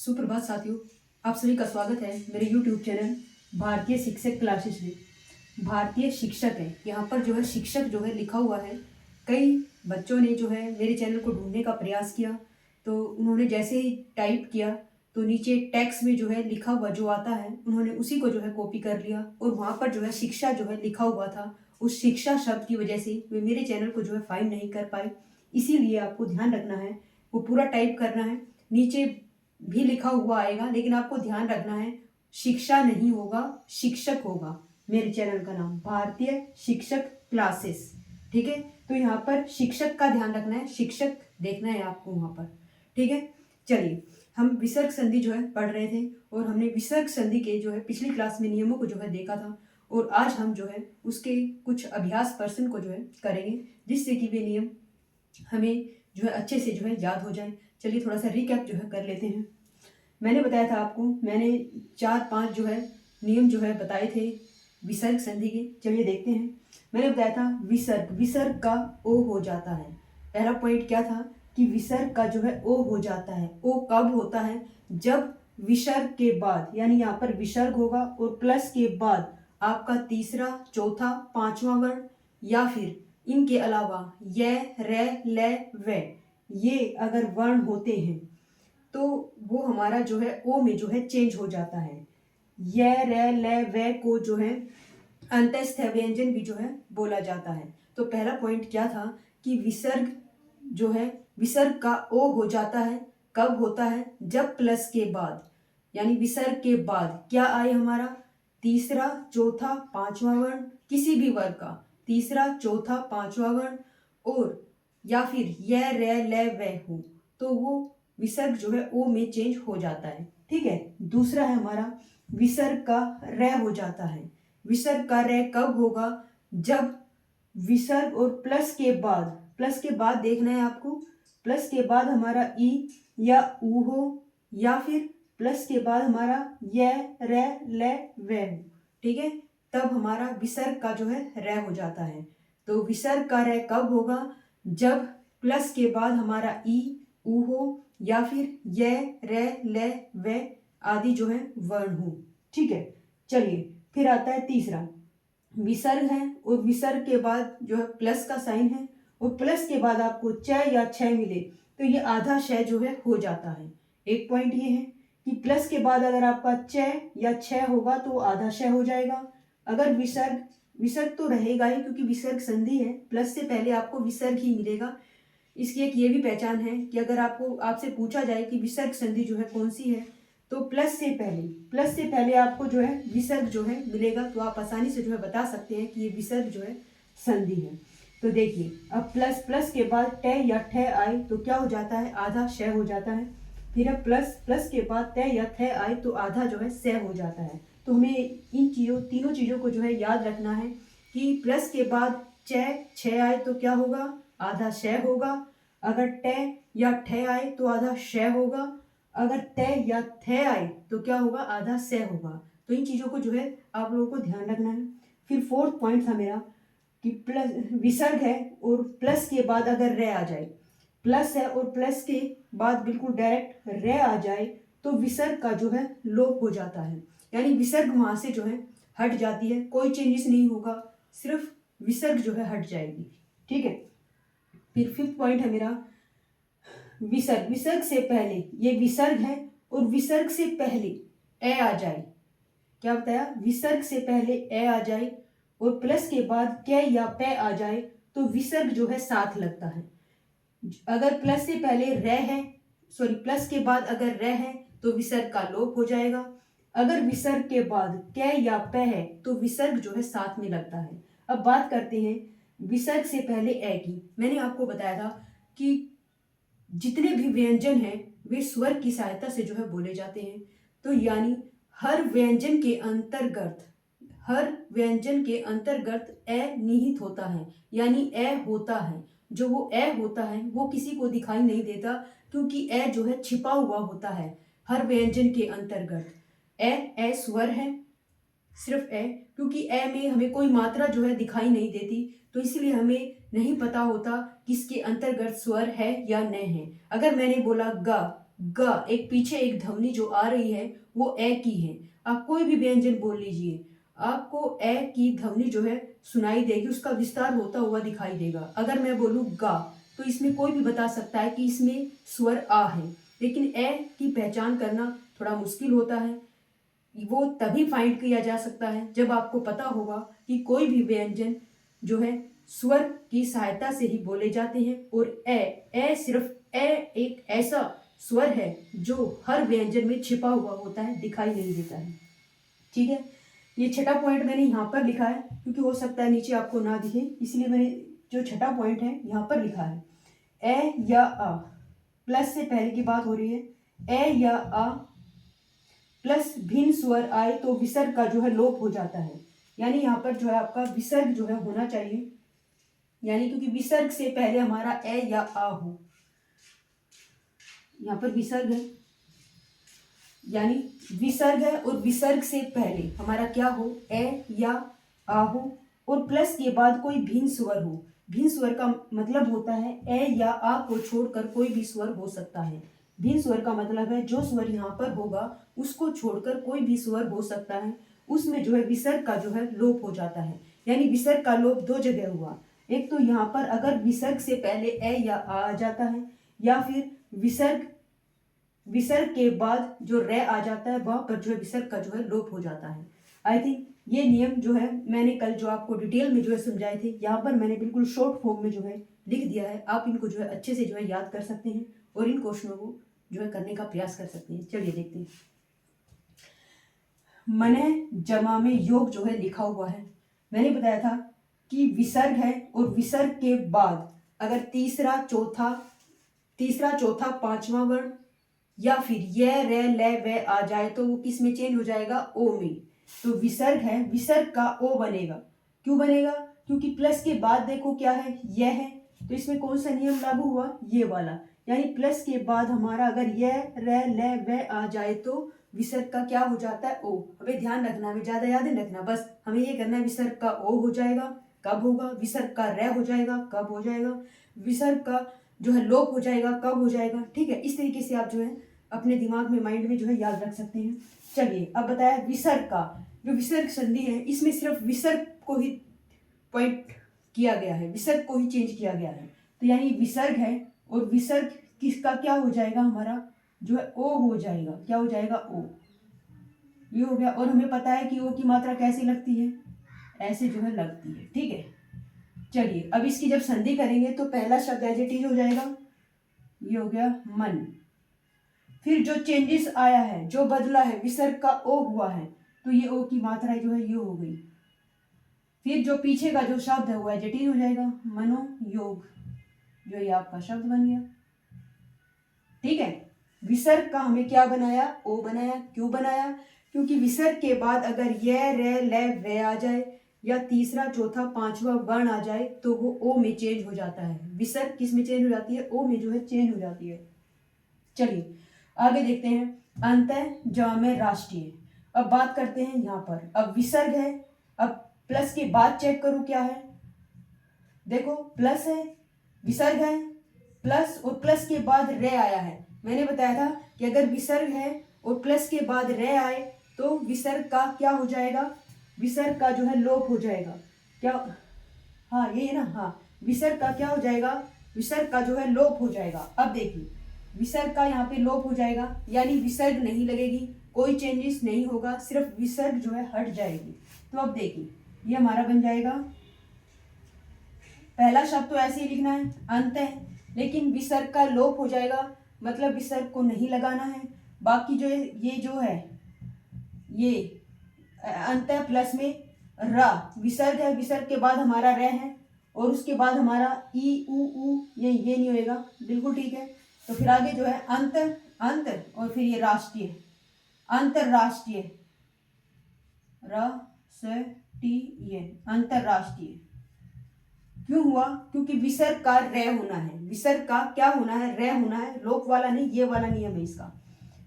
सुप्रभात साथियों, आप सभी का स्वागत है मेरे YouTube चैनल भारतीय शिक्षक क्लासेस में। भारतीय शिक्षक है, यहाँ पर जो है शिक्षक जो है लिखा हुआ है। कई बच्चों ने जो है मेरे चैनल को ढूंढने का प्रयास किया, तो उन्होंने जैसे ही टाइप किया तो नीचे टेक्स्ट में जो है लिखा हुआ जो आता है उन्होंने उसी को जो है कॉपी कर लिया, और वहाँ पर जो है शिक्षा जो है लिखा हुआ था। उस शिक्षा शब्द की वजह से वे मेरे चैनल को जो है फाइंड नहीं कर पाए। इसीलिए आपको ध्यान रखना है, वो पूरा टाइप करना है। नीचे भी लिखा हुआ आएगा, लेकिन आपको ध्यान रखना है शिक्षा नहीं होगा, शिक्षक होगा। मेरे चैनल का नाम भारतीय शिक्षक क्लासेस, ठीक है। तो यहाँ पर शिक्षक का ध्यान रखना है, शिक्षक देखना है आपको वहाँ पर, ठीक है। चलिए, हम विसर्ग संधि जो है पढ़ रहे थे, और हमने विसर्ग संधि के जो है पिछली क्लास में नियमों को जो है देखा था, और आज हम जो है उसके कुछ अभ्यास प्रश्न को जो है करेंगे, जिससे कि वे नियम हमें जो है अच्छे से जो है याद हो जाए। चलिए थोड़ा सा रिकैप जो है कर लेते हैं। मैंने बताया था आपको, मैंने 4-5 जो है नियम जो है बताए थे विसर्ग संधि के। चलिए देखते हैं। मैंने बताया था विसर्ग, विसर्ग का ओ हो जाता है। पहला पॉइंट क्या था कि विसर्ग का जो है ओ हो जाता है। ओ कब होता है? जब विसर्ग के बाद, यानी यहाँ पर विसर्ग होगा और प्लस के बाद आपका तीसरा, चौथा, पांचवा वर्ण, या फिर इनके अलावा य, रे, ले, वे, ये अगर वर्ण होते हैं तो वो हमारा जो है ओ में जो है चेंज हो जाता है। य, रे, ले, वे को जो है अंतस्थ व्यंजन भी जो है बोला जाता है। तो पहला पॉइंट क्या था कि विसर्ग जो है, विसर्ग का ओ हो जाता है। कब होता है? जब प्लस के बाद, यानी विसर्ग के बाद क्या आए हमारा? तीसरा, चौथा, पांचवा वर्ण, किसी भी वर्ग का तीसरा, चौथा, पांचवा वर्ण, और या फिर य, रे, ले, वे हो, तो वो विसर्ग जो है ओ में चेंज हो जाता है, ठीक है। दूसरा है हमारा विसर्ग का रे हो जाता है। विसर्ग का रे कब होगा? जब विसर्ग और प्लस के बाद देखना है आपको, प्लस के बाद हमारा ई या ऊ हो, या फिर प्लस के बाद हमारा य, रे, ले, वे हो, ठीक है। तब हमारा विसर्ग का जो है रे हो जाता है। तो विसर्ग का रे कब होगा? जब प्लस के बाद हमारा ई, ऊ हो, या फिर य, रे, ले, वे आदि जो है वर्ण हो, ठीक है। चलिए फिर आता है तीसरा, विसर्ग है और विसर्ग के बाद जो है प्लस का साइन है, और प्लस के बाद आपको च या छ मिले तो ये आधा श जो है हो जाता है। एक पॉइंट ये है कि प्लस के बाद अगर आपका च या छ होगा तो आधा श हो जाएगा। अगर विसर्ग, विसर्ग तो रहेगा ही क्योंकि विसर्ग संधि है, प्लस से पहले आपको विसर्ग ही मिलेगा। इसकी एक ये भी पहचान है कि अगर आपको आपसे पूछा जाए कि विसर्ग संधि जो है कौन सी है, तो प्लस से पहले आपको जो है विसर्ग जो है मिलेगा, तो आप आसानी से जो है बता सकते हैं कि ये विसर्ग जो है संधि है। तो देखिए, अब प्लस के बाद ट या ठ आए तो क्या हो जाता है? आधा श हो जाता है। फिर अब प्लस के बाद त या थ आए तो आधा जो है स हो जाता है। तो हमें इन तीनों चीज़ों को जो है याद रखना है कि प्लस के बाद छ आए तो क्या होगा? आधा श होगा। अगर ट या ठ आए तो आधा श होगा। अगर त या थ आए तो क्या होगा? आधा स होगा। तो इन चीज़ों को जो है आप लोगों को ध्यान रखना है। फिर फोर्थ पॉइंट था मेरा कि प्लस विसर्ग है और प्लस के बाद अगर रे आ जाए, प्लस है और प्लस के बाद बिल्कुल डायरेक्ट रे आ जाए तो विसर्ग का जो है लोप हो जाता है, यानी विसर्ग वहां से जो है हट जाती है। कोई चेंजेस नहीं होगा, सिर्फ विसर्ग जो है हट जाएगी, ठीक है। फिर फिफ्थ पॉइंट है मेरा विसर्ग, विसर्ग से पहले, ये विसर्ग है और विसर्ग से पहले ए आ जाए। क्या बताया? विसर्ग से पहले ए आ जाए और प्लस के बाद क या पे आ जाए तो विसर्ग जो है साथ लगता है। अगर प्लस से पहले रे है, सॉरी प्लस के बाद अगर रे है तो विसर्ग का लोप हो जाएगा। अगर विसर्ग के बाद क या पे है तो विसर्ग जो है साथ में लगता है। अब बात करते हैं विसर्ग से पहले ए की। मैंने आपको बताया था कि जितने भी व्यंजन हैं वे स्वर की सहायता से जो है बोले जाते हैं। तो यानी हर व्यंजन के अंतर्गत, हर व्यंजन के अंतर्गत ए निहित होता है, यानी ए होता है। जो वो ए होता है वो किसी को दिखाई नहीं देता, क्योंकि ए जो है छिपा हुआ होता है हर व्यंजन के अंतर्गत। ए स्वर है, सिर्फ ए, क्योंकि ए में हमें कोई मात्रा जो है दिखाई नहीं देती, तो इसलिए हमें नहीं पता होता किसके अंतर्गत स्वर है या न है। अगर मैंने बोला ग, ग, एक पीछे एक ध्वनि जो आ रही है वो ए की है। आप कोई भी व्यंजन बोल लीजिए, आपको ए की ध्वनि जो है सुनाई देगी, उसका विस्तार होता हुआ दिखाई देगा। अगर मैं बोलूँ गा, तो इसमें कोई भी बता सकता है कि इसमें स्वर आ है, लेकिन ए की पहचान करना थोड़ा मुश्किल होता है। वो तभी फाइंड किया जा सकता है जब आपको पता होगा कि कोई भी व्यंजन जो है स्वर की सहायता से ही बोले जाते हैं, और ए सिर्फ ए एक ऐसा स्वर है जो हर व्यंजन में छिपा हुआ होता है, दिखाई नहीं देता है। ठीक है, ये छठा पॉइंट मैंने यहाँ पर लिखा है क्योंकि हो सकता है नीचे आपको ना दिखे, इसलिए मैंने जो छठा पॉइंट है यहाँ पर लिखा है। ए या आ, प्लस से पहले की बात हो रही है, ए या आ प्लस भिन्न स्वर आए तो विसर्ग का जो है लोप हो जाता है। यानी यहाँ पर जो है आपका विसर्ग जो है होना चाहिए, यानी क्योंकि विसर्ग से पहले हमारा ए या आ हो। यहाँ पर विसर्ग है, यानी विसर्ग है और विसर्ग से पहले हमारा क्या हो, ए या आ हो, और प्लस के बाद कोई भिन्न स्वर हो। भिन्न स्वर का मतलब होता है ए या आ को छोड़कर कोई भी स्वर हो सकता है। भिन्न स्वर का मतलब है जो स्वर यहाँ पर होगा उसको छोड़कर कोई भी स्वर हो सकता है, उसमें जो है विसर्ग का जो है लोप हो जाता है। यानी विसर्ग का लोप दो जगह हुआ, एक तो यहाँ पर अगर विसर्ग से पहले ए या आ जाता है, या फिर विसर्ग के बाद जो रे आ जाता है वहां पर जो है विसर्ग का जो है लोप हो जाता है। आई थिंक ये नियम जो है मैंने कल जो आपको डिटेल में जो है समझाए थे, यहाँ पर मैंने बिल्कुल शॉर्ट फॉर्म में जो है लिख दिया है। आप इनको जो है अच्छे से जो है याद कर सकते हैं और इन क्वेश्चनों को जो है करने का प्रयास कर सकते हैं। चलिए देखते हैं। मने जमा में योग जो है लिखा हुआ है। मैंने बताया था कि विसर्ग है और विसर्ग के बाद अगर तीसरा चौथा पांचवा वर्ण या फिर ये रे ले वे आ जाए तो वो किस में चेंज हो जाएगा, ओ में। तो विसर्ग है, विसर्ग का ओ बनेगा। क्यों बनेगा, क्योंकि प्लस के बाद देखो क्या है, यह है, तो इसमें कौन सा नियम लागू हुआ, ये वाला। यानी प्लस के बाद हमारा अगर ये रे ले वे आ जाए तो विसर्ग का क्या हो जाता है, ओ। हमें ध्यान रखना, हमें ज्यादा याद नहीं रखना, बस हमें ये करना है विसर्ग का ओ हो जाएगा, कब होगा, विसर्ग का रे हो जाएगा, कब हो जाएगा, विसर्ग का जो है लोप हो जाएगा, कब हो जाएगा। ठीक है, इस तरीके से आप जो है अपने दिमाग में, माइंड में जो है याद रख सकते हैं। चलिए अब बताया विसर्ग का, जो विसर्ग संधि है इसमें सिर्फ विसर्ग को ही पॉइंट किया गया है, विसर्ग को ही चेंज किया गया है। तो यानी विसर्ग है और विसर्ग किसका क्या हो जाएगा, हमारा जो है ओ हो जाएगा। क्या हो जाएगा, ओ। ये हो गया। और हमें पता है कि ओ की मात्रा कैसी लगती है, ऐसे जो है लगती है। ठीक है, चलिए अब इसकी जब संधि करेंगे तो पहला शब्द एज इट इज हो जाएगा, ये हो गया मन। फिर जो चेंजेस आया है, जो बदला है, विसर्ग का ओ हुआ है, तो ये ओ की मात्रा जो है ये हो गई। फिर जो पीछे का जो शब्द है वो एज इट इज हो जाएगा, मनोयोग, जो ये आपका शब्द बन गया। ठीक है, विसर्ग का हमें क्या बनाया, ओ बनाया। क्यों बनाया, क्योंकि विसर्ग के बाद अगर ये रे ले वे आ जाए या तीसरा चौथा पांचवा वर्ण आ जाए तो वो ओ में चेंज हो जाता है। विसर्ग किस में चेंज हो जाती है, ओ में जो है चेंज हो जाती है। चलिए आगे देखते हैं, अंतः जमे राष्ट्रीय। अब बात करते हैं यहाँ पर, अब विसर्ग है, अब प्लस के बाद चेक करो क्या है, देखो प्लस है, विसर्ग है, प्लस और प्लस के बाद रे आया है। मैंने बताया था कि अगर विसर्ग है और प्लस के बाद रे आए तो विसर्ग का क्या हो जाएगा, विसर्ग का जो है लोप हो जाएगा। क्या, हाँ ये है ना, हाँ विसर्ग का क्या हो जाएगा, विसर्ग का जो है लोप हो जाएगा। अब देखिए विसर्ग का यहाँ पे लोप हो जाएगा, यानी विसर्ग नहीं लगेगी, कोई चेंजेस नहीं होगा, सिर्फ विसर्ग जो है हट जाएगी। तो अब देखिए ये हमारा बन जाएगा, पहला शब्द तो ऐसे ही लिखना है अंत है, लेकिन विसर्ग का लोप हो जाएगा, मतलब विसर्ग को नहीं लगाना है। बाकी जो ये जो है ये अंत प्लस में र, विसर्ग है, विसर्ग के बाद हमारा र है और उसके बाद हमारा ई उ ये नहीं होएगा, बिल्कुल ठीक है। तो फिर आगे जो है अंत अंत और फिर ये राष्ट्रीय, अंतरराष्ट्रीय, राष्ट्रीय, अंतरराष्ट्रीय। क्यों हुआ, क्योंकि विसर्ग का रे होना है, विसर्ग का क्या होना है, रे होना है, लोप वाला नहीं, ये वाला नियम है इसका।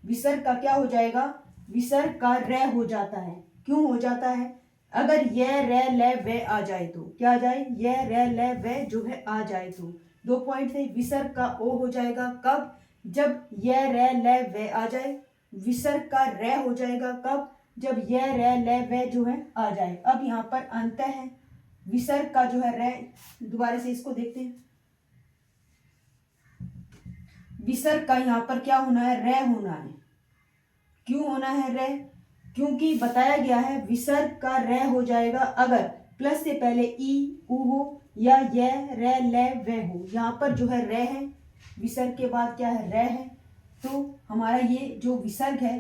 विसर्ग का क्या हो जाएगा, विसर्ग का रे हो जाता है। क्यों हो जाता है, अगर ये रे ले वे आ जाए तो क्या आ जाए, ये रे ले वे जो है आ जाए तो दो पॉइंट थे, विसर्ग का ओ हो जाएगा कब, जब य रै ल व आ जाए, विसर्ग का रै हो जाएगा कब, जब य रै ल व जो है आ जाए। अब यहाँ पर अंत है, विसर्ग का जो है रै, दोबारा से इसको देखते हैं, विसर्ग का यहाँ पर क्या होना है, रै होना है। क्यों होना है रै, क्योंकि बताया गया है विसर्ग का रै हो जाएगा अगर प्लस से पहले ई उ हो या य रै ल व हो। यहाँ पर जो है रै है, विसर्ग के बाद क्या है, रै है, तो हमारा ये जो विसर्ग है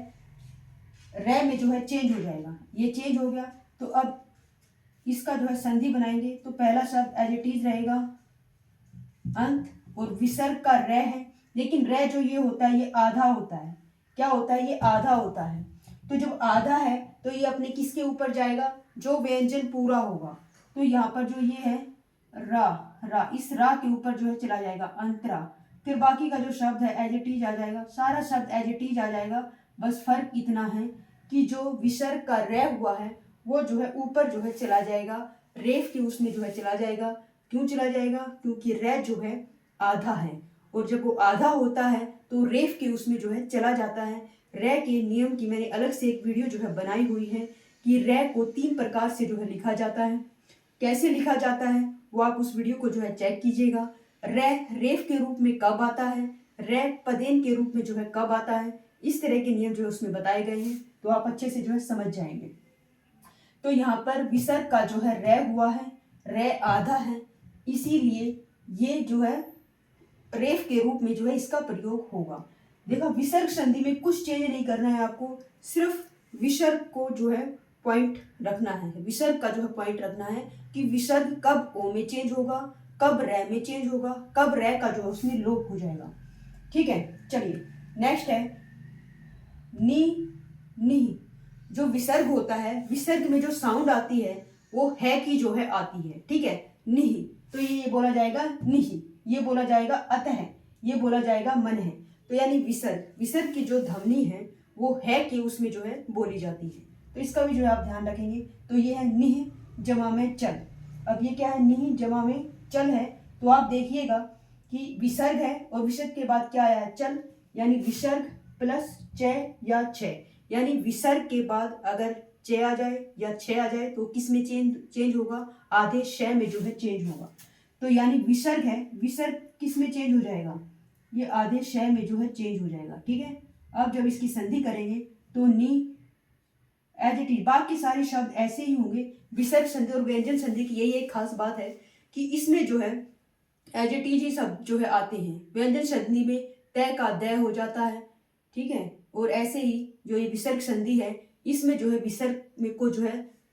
रै में जो है चेंज हो जाएगा, ये चेंज हो गया। तो अब इसका जो है संधि बनाएंगे, तो पहला शब्द एज इट इज रहेगा अंत, और विसर्ग का रै है, लेकिन रै जो ये होता है ये आधा होता है। क्या होता है, ये आधा होता है। तो जब आधा है तो ये अपने किसके ऊपर जाएगा, जो व्यंजन पूरा होगा। तो यहाँ पर जो ये है रा, रा, इस रा के ऊपर जो है चला जाएगा अंतरा। फिर बाकी का जो शब्द है एज इट इज आ जाएगा, सारा शब्द एज इट इज आ जाएगा। बस फर्क इतना है कि जो विसर्ग का रै हुआ है वो जो है ऊपर जो है चला जाएगा, रेफ के उसमें जो है चला जाएगा। क्यों चला जाएगा, क्योंकि रै जो है आधा है, और जब वो आधा होता है तो रेफ के उसमें जो है चला जाता है। रै के नियम की मैंने अलग से एक वीडियो जो है बनाई हुई है कि रै को 3 प्रकार से जो है लिखा जाता है। कैसे लिखा जाता है वो आप उस वीडियो को जो है चेक कीजिएगा। रै रेफ के रूप में कब आता है, रै पदेन के रूप में जो है कब आता है, इस तरह के नियम जो है उसमें बताए गए हैं, तो आप अच्छे से जो है समझ जाएंगे। तो यहाँ पर विसर्ग का जो है रै हुआ है, रै आधा है, इसीलिए ये जो है रेफ के रूप में जो है इसका प्रयोग होगा। देखो विसर्ग संधि में कुछ चेंज नहीं करना है आपको, सिर्फ विसर्ग को जो है पॉइंट रखना है, विसर्ग का जो है पॉइंट रखना है कि विसर्ग कब ओ में चेंज होगा, कब रै में चेंज होगा, कब रै का जो है उसमें लोप हो जाएगा। ठीक है, चलिए नेक्स्ट है नी, नी। जो विसर्ग होता है, विसर्ग में जो साउंड आती है वो है की जो है आती है। ठीक है, निहि, तो ये बोला जाएगा निहि, ये बोला जाएगा अतः, ये बोला जाएगा मन है। तो यानी विसर्ग, विसर्ग की जो ध्वनि है वो है कि उसमें जो है बोली जाती है, तो इसका भी जो है आप ध्यान रखेंगे। तो ये है निह जमा में चल। अब ये क्या है, निह जमा में चल है, तो आप देखिएगा कि विसर्ग है और विसर्ग के बाद क्या आया है, चल, यानी विसर्ग प्लस च या छ, यानी विसर्ग के बाद अगर च आ जाए या छ आ जाए तो किस में चेंज होगा, आधे श में जो है चेंज होगा। तो यानी विसर्ग है, विसर्ग किस में चेंज हो जाएगा, ये आधे श में जो है चेंज हो जाएगा। ठीक है, अब जब इसकी संधि करेंगे तो नी एज इट इज, बाकी सारे शब्द ऐसे ही होंगे। विसर्ग संधि और व्यंजन संधि की यही एक खास बात है कि इसमें जो है एज इट इज ही सब जो है आते हैं। व्यंजन संधि में तय का दय हो जाता है। ठीक है, और ऐसे ही जो ये विसर्ग संधि है इसमें जो है विसर्ग में को जो है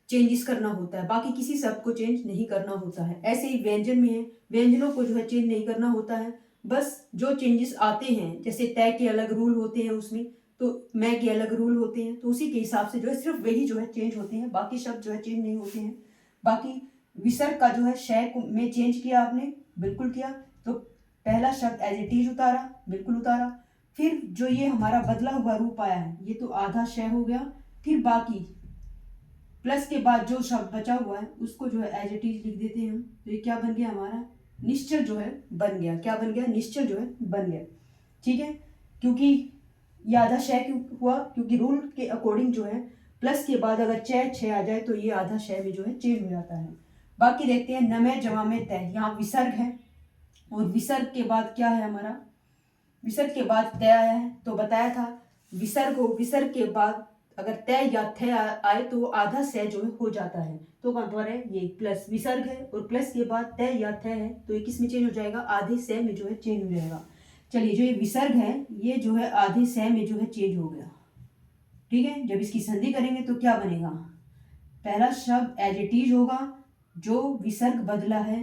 चेंजेस करना होता है, बाकी किसी शब्द को चेंज नहीं करना होता है। ऐसे ही व्यंजन में है, व्यंजनों को जो है चेंज नहीं करना होता है, बस जो चेंजेस आते हैं, जैसे तय के अलग रूल होते हैं उसमें, तो मैं के अलग रूल होते हैं, तो उसी के हिसाब से जो है सिर्फ वही जो है चेंज होते हैं, बाकी शब्द जो है चेंज नहीं होते हैं। बाकी विसर्ग का जो है शय में चेंज किया आपने, बिल्कुल किया, तो पहला शब्द एज इट इज उतारा, बिल्कुल उतारा। फिर जो ये हमारा बदला हुआ रूप आया है ये तो आधा शय हो गया। फिर बाकी प्लस के बाद जो शब्द बचा हुआ है उसको जो है एज इट इज लिख देते हैं हम, तो ये क्या बन गया हमारा, निश्चल जो है बन गया। क्या बन गया, निश्चल जो है बन गया। ठीक है, क्योंकि ये आधा शय क्यों हुआ, क्योंकि रूल के अकॉर्डिंग जो है प्लस के बाद अगर छ आ जाए तो ये आधा शय में जो है चेंज हो जाता है। बाकी देखते हैं नमे जमा में तय, यहाँ विसर्ग है और विसर्ग के बाद क्या है हमारा, विसर्ग के बाद तय आया है, तो बताया था विसर्ग हो, विसर्ग के बाद अगर तय या थ आए तो आधा स जो है हो जाता है। तो कौन पर है, ये प्लस विसर्ग है और प्लस के बाद तय या थ है तो ये किस में चेंज हो जाएगा, आधे स में जो है चेंज हो जाएगा। चलिए जो ये विसर्ग है ये जो है आधे स में जो है चेंज हो गया। ठीक है, जब इसकी संधि करेंगे तो क्या बनेगा, पहला शब्द एज इट इज होगा, जो विसर्ग बदला है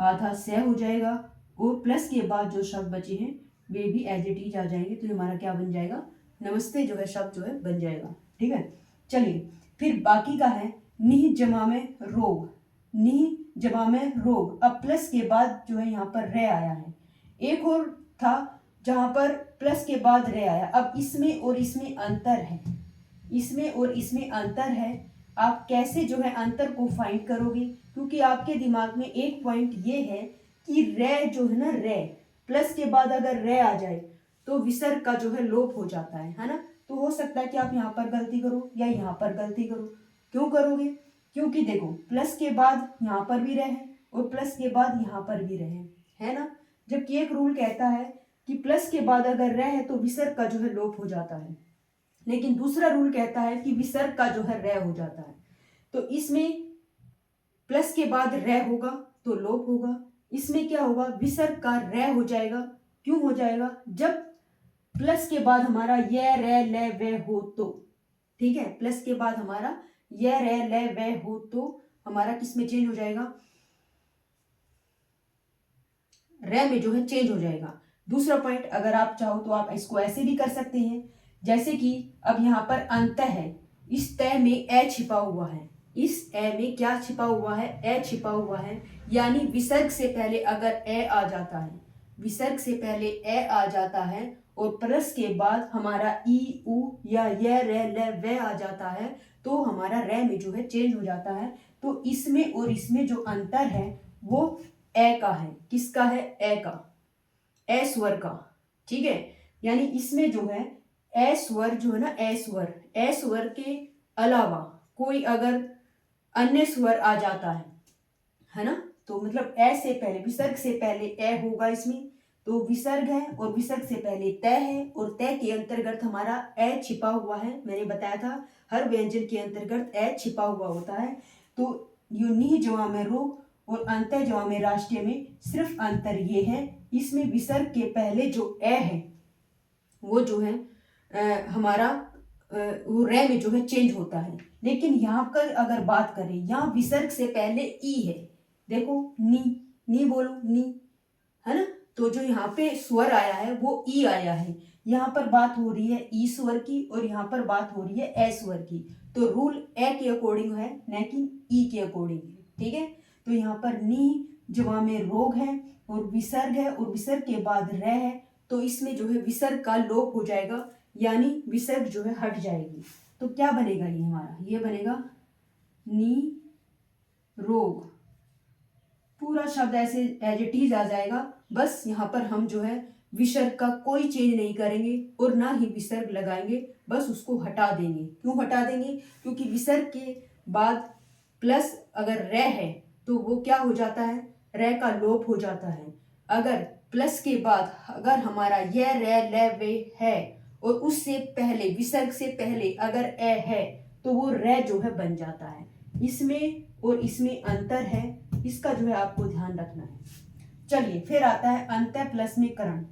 आधा स हो जाएगा, और प्लस के बाद जो शब्द बचे हैं वे भी एज इट इज आ जाएंगे, तो हमारा क्या बन जाएगा, नमस्ते जो है शब्द जो है बन जाएगा। ठीक है, चलिए फिर बाकी का है निह जमा में रोग, निह जमा में रोग। अब प्लस के बाद जो है यहाँ पर रे आया है, एक और था जहाँ पर प्लस के बाद रे आया। अब इसमें और इसमें अंतर है, इसमें और इसमें अंतर है। आप कैसे जो है अंतर को फाइंड करोगे, क्योंकि आपके दिमाग में एक पॉइंट ये है कि रे जो है ना, रे प्लस के बाद अगर रे आ जाए तो विसर्ग का जो है लोप हो जाता है ना। तो हो सकता है कि आप यहाँ पर गलती करो या यहाँ पर गलती करो। क्यों करोगे? क्योंकि देखो प्लस के बाद यहाँ पर भी रहे और प्लस के बाद यहाँ पर भी रहे, है ना। जबकि एक रूल कहता है कि प्लस के बाद अगर रहे तो विसर्ग का जो है लोप हो जाता है, लेकिन दूसरा रूल कहता है कि विसर्ग का जो है रह हो जाता है। तो इसमें प्लस के बाद रह होगा तो लोप होगा, इसमें क्या होगा, विसर्ग का रह हो जाएगा। क्यों हो जाएगा? जब प्लस के बाद हमारा य रे ले वे हो तो, ठीक है, प्लस के बाद हमारा य रे ले वे हो तो हमारा किस में चेंज हो जाएगा, रे में जो है चेंज हो जाएगा। दूसरा पॉइंट, अगर आप चाहो तो आप इसको ऐसे भी कर सकते हैं, जैसे कि अब यहाँ पर अंत है, इस तय में ए छिपा हुआ है, इस ए में क्या छिपा हुआ है, ए छिपा हुआ है। यानी विसर्ग से पहले अगर ए आ जाता है, विसर्ग से पहले ए आ जाता है और प्लस के बाद हमारा ई उ या य रे ले वे आ जाता है, तो हमारा रे में जो है चेंज हो जाता है। तो इसमें और इसमें जो अंतर है वो ए का है। किसका है? ए का, ए स्वर का, ठीक है। यानी इसमें जो है ए स्वर जो है ना, ए स्वर के अलावा कोई अगर अन्य स्वर आ जाता है ना, तो मतलब ए से पहले, विसर्ग से पहले ए होगा इसमें, तो विसर्ग है और विसर्ग से पहले तय है और तय के अंतर्गत हमारा ए छिपा हुआ है। मैंने बताया था हर व्यंजन के अंतर्गत ए छिपा हुआ होता है। तो यूनि जवा में रो और अंत्य जवा में राष्ट्रीय में सिर्फ अंतर ये है, इसमें विसर्ग के पहले जो ए है वो जो है हमारा वो रे में जो है चेंज होता है। लेकिन यहाँ पर अगर बात करें, यहाँ विसर्ग से पहले ई है, देखो नी बोलो नी, है ना। तो जो यहाँ पे स्वर आया है वो ई आया है। यहाँ पर बात हो रही है ई स्वर की और यहाँ पर बात हो रही है ए स्वर की। तो रूल ए के अकॉर्डिंग है न कि ई के अकॉर्डिंग है, ठीक है। तो यहाँ पर नी जवा में रोग है और विसर्ग है और विसर्ग के बाद रह है, तो इसमें जो है विसर्ग का लोप हो जाएगा, यानी विसर्ग जो है हट जाएगी। तो क्या बनेगा ये हमारा, ये बनेगा नी रोग, पूरा शब्द ऐसे एज इट इज आ जाएगा। बस यहाँ पर हम जो है विसर्ग का कोई चेंज नहीं करेंगे और ना ही विसर्ग लगाएंगे, बस उसको हटा देंगे। क्यों हटा देंगे? क्योंकि विसर्ग के बाद प्लस अगर रे है तो वो क्या हो जाता है, रे का लोप हो जाता है। अगर प्लस के बाद अगर हमारा ये रे ले वे है और उससे पहले, विसर्ग से पहले अगर ए है तो वो रे जो है बन जाता है। इसमें और इसमें अंतर है, इसका जो है आपको ध्यान रखना है। चलिए फिर आता है अंत्य प्लस में करण,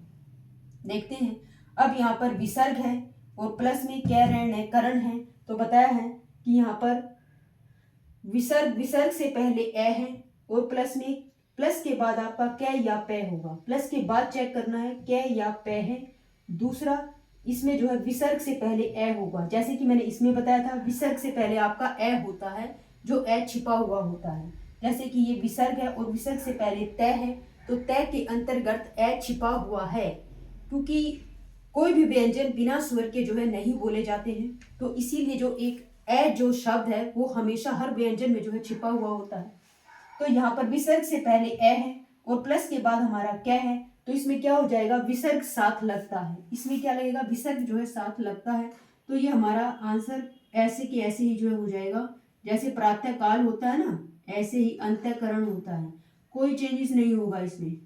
देखते हैं। अब यहाँ पर विसर्ग है और प्लस में कै रण करण है। तो बताया है कि यहाँ पर विसर्ग से पहले ए है और प्लस के बाद आपका कै या पे होगा। प्लस के बाद चेक करना है कै या पे है। दूसरा, इसमें जो है विसर्ग से पहले ए होगा, जैसे कि मैंने इसमें बताया था विसर्ग से पहले आपका ए होता है, जो ए छिपा हुआ होता है। जैसे कि ये विसर्ग है और विसर्ग से पहले तय है, तो तय के अंतर्गत ए छिपा हुआ है। क्योंकि कोई भी व्यंजन बिना स्वर के जो है नहीं बोले जाते हैं, तो इसीलिए जो एक ए जो शब्द है वो हमेशा हर व्यंजन में जो है छिपा हुआ होता है। तो यहाँ पर विसर्ग से पहले ए है और प्लस के बाद हमारा क्या है, तो इसमें क्या हो जाएगा, विसर्ग साथ लगता है। इसमें क्या लगेगा, विसर्ग जो है साथ लगता है। तो ये हमारा आंसर ऐसे के ऐसे ही जो है हो जाएगा। जैसे प्रातः काल होता है ना, ऐसे ही अंत्यकरण होता है। कोई चेंजेस नहीं होगा, इसमें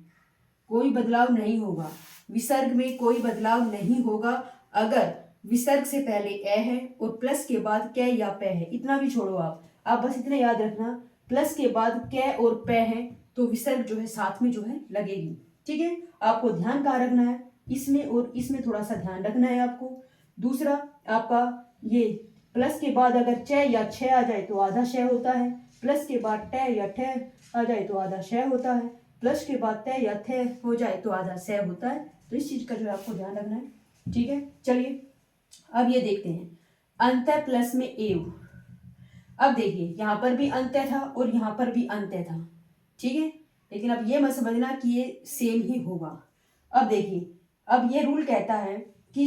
कोई बदलाव नहीं होगा, विसर्ग में कोई बदलाव नहीं होगा। अगर विसर्ग से पहले ए है और प्लस के बाद कै या पे है, इतना भी छोड़ो आप बस इतना याद रखना, प्लस के बाद कै और पे है तो विसर्ग जो है साथ में जो है लगेगी, ठीक है। आपको ध्यान कहाँ रखना है, इसमें और इसमें थोड़ा सा ध्यान रखना है आपको। दूसरा, आपका ये प्लस के बाद अगर च या छ आ जाए तो आधा श होता है, प्लस के बाद ट या ठ आ जाए तो आधा श होता है, प्लस के बाद त या थ हो जाए तो आधा स होता है। तो इस चीज का जो है आपको ध्यान रखना है, ठीक है। चलिए अब ये देखते हैं अंत्य प्लस में एव। अब देखिए यहाँ पर भी अंत्य था और यहाँ पर भी अंत्य था, ठीक है। लेकिन अब ये मत समझना कि ये सेम ही होगा। अब देखिए, अब ये रूल कहता है कि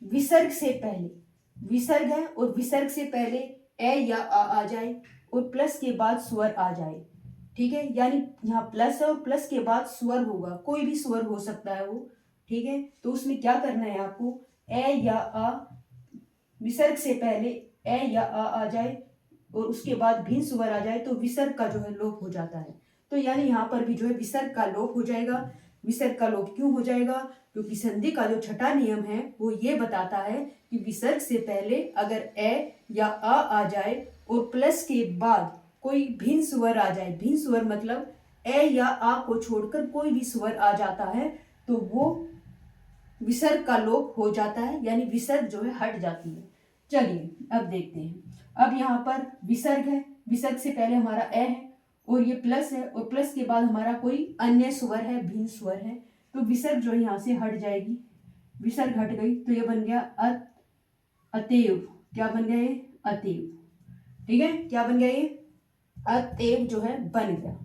विसर्ग से पहले, विसर्ग है और विसर्ग से पहले ए या आ जाए और प्लस के बाद स्वर आ जाए, ठीक है। यानी यहाँ प्लस है और प्लस के बाद स्वर होगा, कोई भी स्वर हो सकता है वो, ठीक है। तो उसमें क्या करना है आपको, ए या आ, विसर्ग से पहले ए या आ जाए और उसके बाद भिन्न स्वर आ जाए तो विसर्ग का जो है लोप हो जाता है। तो यानी यहाँ पर भी जो है विसर्ग का लोप हो जाएगा। विसर्ग का लोप क्यों हो जाएगा, क्योंकि संधि का जो छठा नियम है वो ये बताता है कि विसर्ग से पहले अगर ए या आ जाए और प्लस के बाद कोई भिन्न स्वर आ जाए, भिन्न स्वर मतलब ए या आ को छोड़कर कोई भी स्वर आ जाता है, तो वो विसर्ग का लोप हो जाता है, यानी विसर्ग जो है हट जाती है। चलिए अब देखते हैं। अब यहाँ पर विसर्ग है, विसर्ग से पहले हमारा ए है और ये प्लस है और प्लस के बाद हमारा कोई अन्य स्वर है, भिन्न स्वर है, तो विसर्ग जो है यहाँ से हट जाएगी। विसर्ग हट गई तो ये बन गया अतएव। क्या बन गया ये, अतएव। ठीक है, क्या बन गया ये, अतएव जो है बन गया।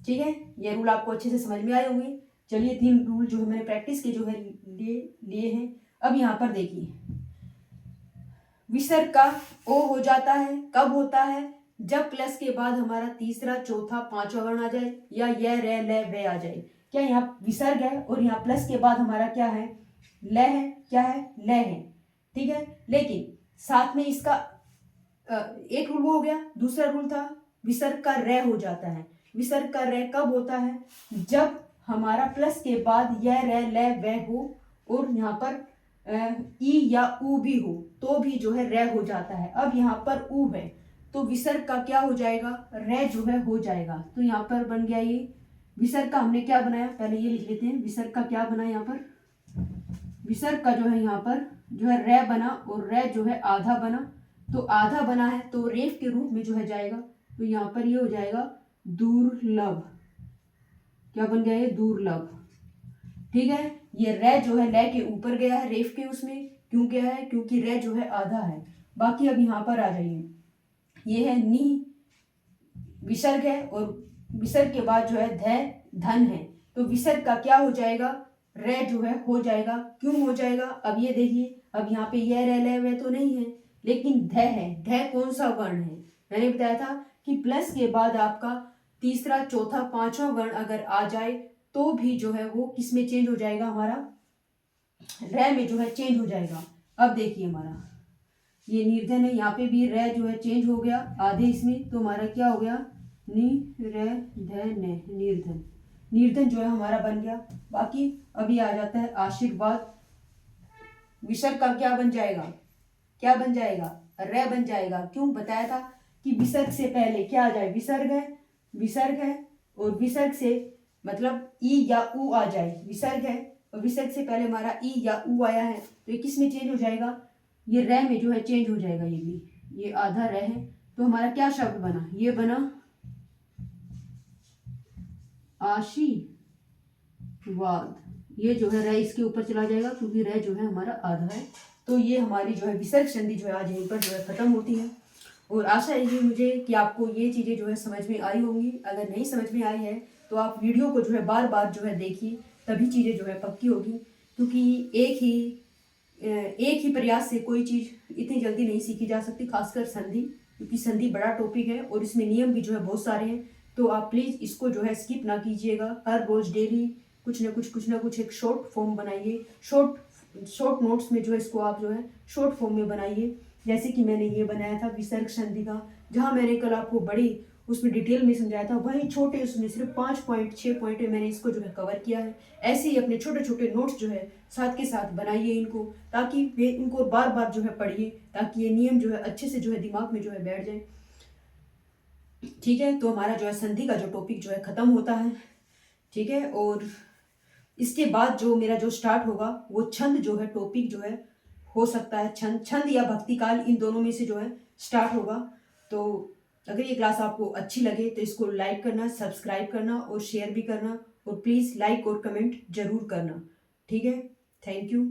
ठीक है, ये रूल आपको अच्छे से समझ में आए होंगे। चलिए 3 रूल जो है मैंने प्रैक्टिस के जो है लिए हैं। अब यहाँ पर देखिए, विसर्ग का ओ हो जाता है, कब होता है, जब प्लस के बाद हमारा तीसरा चौथा पांचवा वर्ण आ जाए या य रे ल वे आ जाए। क्या यहाँ विसर्ग है और यहाँ प्लस के बाद हमारा क्या है, ल है, क्या है, ल है। ठीक है, लेकिन साथ में इसका एक रूल वो हो गया, दूसरा रूल था विसर्ग का रे हो जाता है। विसर्ग का रे कब होता है, जब हमारा प्लस के बाद य रे ल वे हो और यहाँ पर ई या ऊ भी हो तो भी जो है रे हो जाता है। अब यहाँ पर ऊ है तो विसर्ग का क्या हो जाएगा, रे जो है हो जाएगा। तो यहाँ पर बन गया ये विसर्ग का हमने क्या बनाया, पहले ये लिख लेते हैं। विसर्ग का क्या बना यहाँ पर, विसर्ग का जो है यहाँ पर जो है रे बना और रे जो है आधा बना। तो आधा बना है तो रेफ के रूप में जो है जाएगा, तो यहाँ पर ये हो जाएगा दुर्लभ। क्या बन गया ये, दुर्लभ। ठीक है, ये रे जो है ले के ऊपर गया है रेफ के उसमें, क्यों गया है, क्योंकि रे जो है आधा है। बाकी अब यहाँ पर आ जाइए, ये है नी, विसर्ग है और विसर्ग के बाद जो है धन है, तो विसर्ग का क्या हो जाएगा, रे जो है हो जाएगा। क्यों हो जाएगा, अब ये देखिए, अब यहाँ पे ये रे ले वे तो नहीं है, लेकिन ध है। ध कौन सा वर्ण है, मैंने बताया था कि प्लस के बाद आपका तीसरा चौथा पांचवा वर्ण अगर आ जाए तो भी जो है वो किस में चेंज हो जाएगा, हमारा रे में जो है चेंज हो जाएगा। अब देखिए हमारा ये निर्धन है, यहाँ पे भी रे जो है चेंज हो गया आधे इसमें, तो हमारा क्या हो गया, नी रे ध ने, निर्धन। निर्धन जो है हमारा बन गया। बाकी अभी आ जाता है आशीर्वाद। विसर्ग का क्या बन जाएगा, क्या बन जाएगा, रे बन जाएगा। क्यों, बताया था कि विसर्ग से पहले क्या आ जाए, विसर्ग है, विसर्ग है और विसर्ग से मतलब ई या ऊ आ जाए, विसर्ग है और विसर्ग से पहले हमारा ई या ऊ आया है, तो ये किस में चेंज हो जाएगा, ये रे में जो है चेंज हो जाएगा। ये भी, ये आधा रे है, तो हमारा क्या शब्द बना, ये बना आशीर्वाद। ये जो है रे इसके ऊपर चला जाएगा क्योंकि रे जो है हमारा आधा है। तो ये हमारी जो है विसर्ग संधि जो है आज यहीं पर जो है खत्म होती है। और आशा है मुझे कि आपको ये चीज़ें जो है समझ में आई होंगी। अगर नहीं समझ में आई है तो आप वीडियो को जो है बार बार जो है देखिए, तभी चीज़ें जो है पक्की होगी। क्योंकि एक ही प्रयास से कोई चीज़ इतनी जल्दी नहीं सीखी जा सकती, खासकर संधि, क्योंकि संधि बड़ा टॉपिक है और इसमें नियम भी जो है बहुत सारे हैं। तो आप प्लीज़ इसको जो है स्किप ना कीजिएगा। हर रोज़ डेली कुछ ना कुछ एक शॉर्ट फॉर्म बनाइए, शॉर्ट नोट्स में जो है इसको आप जो है शॉर्ट फॉर्म में बनाइए। जैसे कि मैंने ये बनाया था विसर्ग संधि का, जहाँ मैंने कल आपको बड़ी उसमें डिटेल में समझाया था, वही छोटे उसमें सिर्फ 5 पॉइंट 6 पॉइंट में मैंने इसको जो है कवर किया है। ऐसे ही अपने छोटे छोटे नोट्स जो है साथ के साथ बनाइए इनको, ताकि वे इनको बार बार जो है पढ़िए, ताकि ये नियम जो है अच्छे से जो है दिमाग में जो है बैठ जाए। ठीक है, तो हमारा जो है संधि का जो टॉपिक जो है ख़त्म होता है। ठीक है, और इसके बाद जो मेरा जो स्टार्ट होगा वो छंद जो है टॉपिक जो है हो सकता है छंद या भक्तिकाल, इन दोनों में से जो है स्टार्ट होगा। तो अगर ये क्लास आपको अच्छी लगे तो इसको लाइक करना, सब्सक्राइब करना और शेयर भी करना, और प्लीज़ लाइक और कमेंट जरूर करना। ठीक है, थैंक यू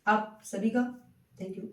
आप सभी का, थैंक यू।